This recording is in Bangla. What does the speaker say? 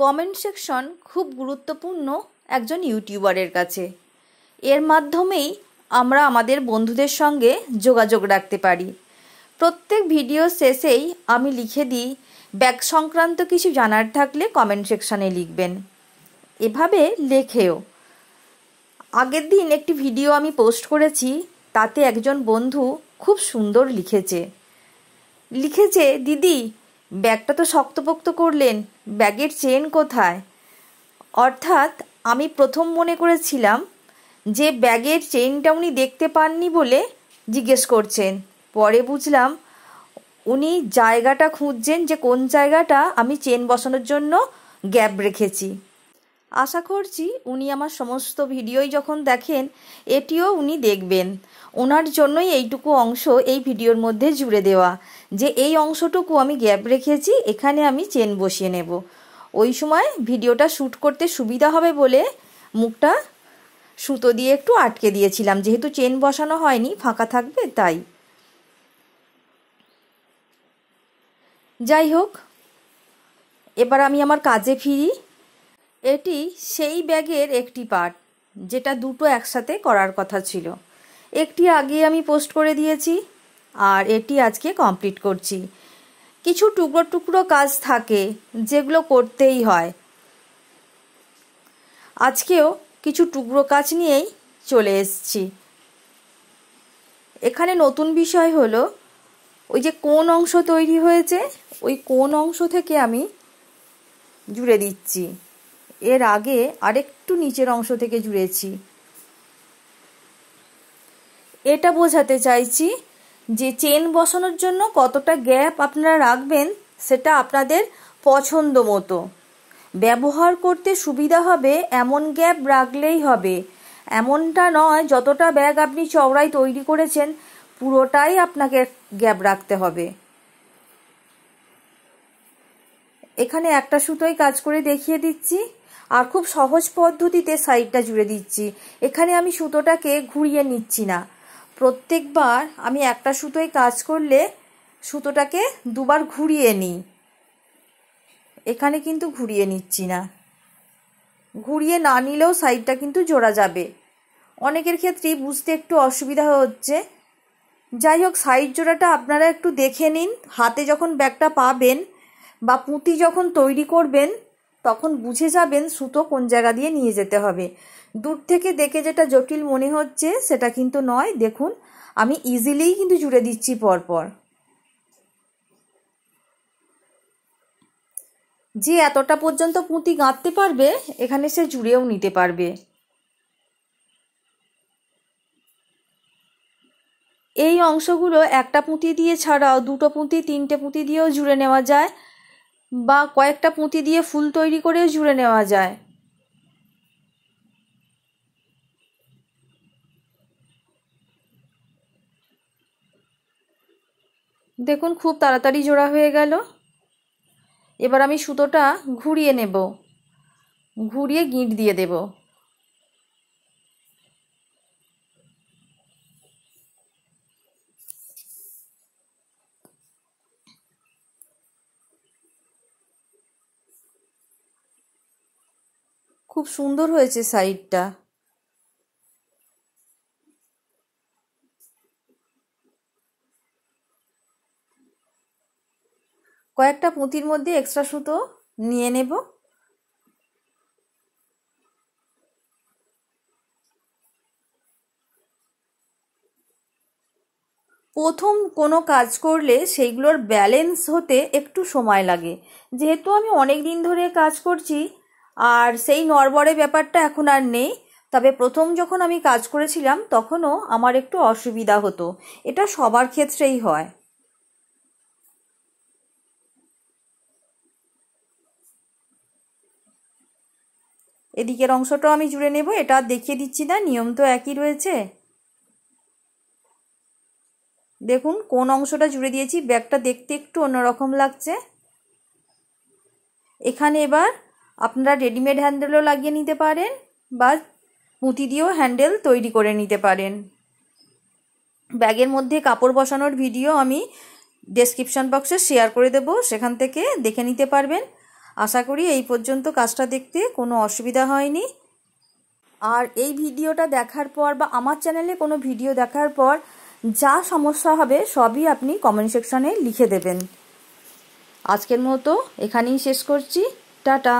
কমেন্ট সেকশন খুব গুরুত্বপূর্ণ একজন ইউটিউবারের কাছে। এর মাধ্যমেই আমরা আমাদের বন্ধুদের সঙ্গে যোগাযোগ রাখতে পারি। প্রত্যেক ভিডিও শেষেই আমি লিখে দিই, ব্যাগ সংক্রান্ত কিছু জানার থাকলে কমেন্ট সেকশানে লিখবেন। এভাবে লেখেও। আগের দিন একটি ভিডিও আমি পোস্ট করেছি, তাতে একজন বন্ধু খুব সুন্দর লিখেছে, দিদি ব্যাগটা তো শক্তপোক্ত করলেন, ব্যাগের চেন কোথায়? অর্থাৎ আমি প্রথম মনে করেছিলাম যে ব্যাগের চেনটা উনি দেখতে পাননি বলে জিজ্ঞেস করছেন। পরে বুঝলাম উনি জায়গাটা খুঁজছেন যে কোন জায়গাটা আমি চেন বসানোর জন্য গ্যাপ রেখেছি। আশা করছি উনি আমার সমস্ত ভিডিওই যখন দেখেন এটিও উনি দেখবেন। ওনার জন্যই এইটুকু অংশ এই ভিডিওর মধ্যে জুড়ে দেওয়া, যে এই অংশটুকু আমি গ্যাপ রেখেছি, এখানে আমি চেন বসিয়ে নেব। ওই সময় ভিডিওটা শ্যুট করতে সুবিধা হবে বলে মুখটা সুতো দিয়ে একটু আটকে দিয়েছিলাম, যেহেতু চেন বসানো হয়নি, ফাঁকা থাকবে তাই। যাই হোক, এবার আমি আমার কাজে ফিরি। এটি সেই ব্যাগের একটি পার্ট যেটা দুটো একসাথে করার কথা ছিল। একটি আগে আমি পোস্ট করে দিয়েছি, আর এটি আজকে কমপ্লিট করছি। কিছু টুকরো টুকরো কাজ থাকে যেগুলো করতেই হয়। আজকেও কিছু টুকরো কাজ নিয়েই চলে এসেছি। এখানে নতুন বিষয় হলো, ওই যে কোন অংশ তৈরি হয়েছে, ওই কোন অংশ থেকে আমি জুড়ে দিচ্ছি। এর আগে আরেকটু নিচের অংশ থেকে জুড়েছি। এটা বোঝাতে চাইছি যে চেন বসানোর জন্য কতটা গ্যাপ আপনারা রাখবেন সেটা আপনাদের পছন্দ মতো। ব্যবহার করতে সুবিধা হবে এমন গ্যাপ রাখলেই হবে। এমনটা নয় যতটা ব্যাগ আপনি চওড়ায় তৈরি করেছেন পুরোটাই আপনাকে গ্যাপ রাখতে হবে। এখানে একটা সুতোয় কাজ করে দেখিয়ে দিচ্ছি, আর খুব সহজ পদ্ধতিতে সাইডটা জুড়ে দিচ্ছি। এখানে আমি সুতোটাকে ঘুরিয়ে নিচ্ছি না। প্রত্যেকবার আমি একটা সুতোয় কাজ করলে সুতোটাকে দুবার ঘুরিয়ে নিই। এখানে কিন্তু ঘুরিয়ে নিচ্ছি না। ঘুরিয়ে না নিলেও সাইডটা কিন্তু জোড়া যাবে। অনেকের ক্ষেত্রেই বুঝতে একটু অসুবিধা হচ্ছে। যাই হোক, সাইড জোড়াটা আপনারা একটু দেখে নিন। হাতে যখন ব্যাগটা পাবেন বা পুঁতি যখন তৈরি করবেন তখন বুঝে যাবেন সুতো কোন জায়গা দিয়ে নিয়ে যেতে হবে। দূর থেকে দেখে যেটা জটিল মনে হচ্ছে সেটা কিন্তু নয়। দেখুন, আমি ইজিলিই কিন্তু জুড়ে দিচ্ছি পরপর। যে এতটা পর্যন্ত পুঁতি গাঁথতে পারবে এখানে সে জুড়েও নিতে পারবে। এই অংশগুলো একটা পুঁতি দিয়ে ছাড়াও দুটো পুঁতি, তিনটে পুঁতি দিয়েও জুড়ে নেওয়া যায়, বা কয়েকটা পুঁতি দিয়ে ফুল তৈরি করেও জুড়ে নেওয়া যায়। দেখুন, খুব তাড়াতাড়ি জোড়া হয়ে গেল। এবার আমি সুতোটা ঘুরিয়ে নেব, ঘুরিয়ে গিঁট দিয়ে দেব। খুব সুন্দর হয়েছে সাইডটা। কয়েকটা পুঁতির মধ্যে এক্সট্রা সুতো নিয়ে নেব। প্রথম কোনো কাজ করলে সেইগুলোর ব্যালেন্স হতে একটু সময় লাগে। যেহেতু আমি অনেক দিন ধরে কাজ করছি আর সেই নড়বড়ে ব্যাপারটা এখন আর নেই, তবে প্রথম যখন আমি কাজ করেছিলাম তখনও আমার একটু অসুবিধা হতো। এটা সবার ক্ষেত্রেই হয়। এদিকের অংশটাও আমি জুড়ে নেব। এটা দেখিয়ে দিচ্ছি না, নিয়ম তো একই রয়েছে। দেখুন কোন অংশটা জুড়ে দিয়েছি। ব্যাগটা দেখতে একটু অন্যরকম লাগছে। এখানে এবার আপনারা রেডিমেড হ্যান্ডেলও লাগিয়ে নিতে পারেন বা পুঁতি দিয়েও হ্যান্ডেল তৈরি করে নিতে পারেন। ব্যাগের মধ্যে কাপড় বসানোর ভিডিও আমি ডেসক্রিপশন বক্সে শেয়ার করে দেব, সেখান থেকে দেখে নিতে পারবেন। আশা করি এই পর্যন্ত কাজটা দেখতে কোনো অসুবিধা হয়নি। আর এই ভিডিওটা দেখার পর বা আমার চ্যানেলে কোনো ভিডিও দেখার পর যা সমস্যা হবে সবই আপনি কমেন্ট সেকশানে লিখে দেবেন। আজকের মতো এখানেই শেষ করছি। টাটা।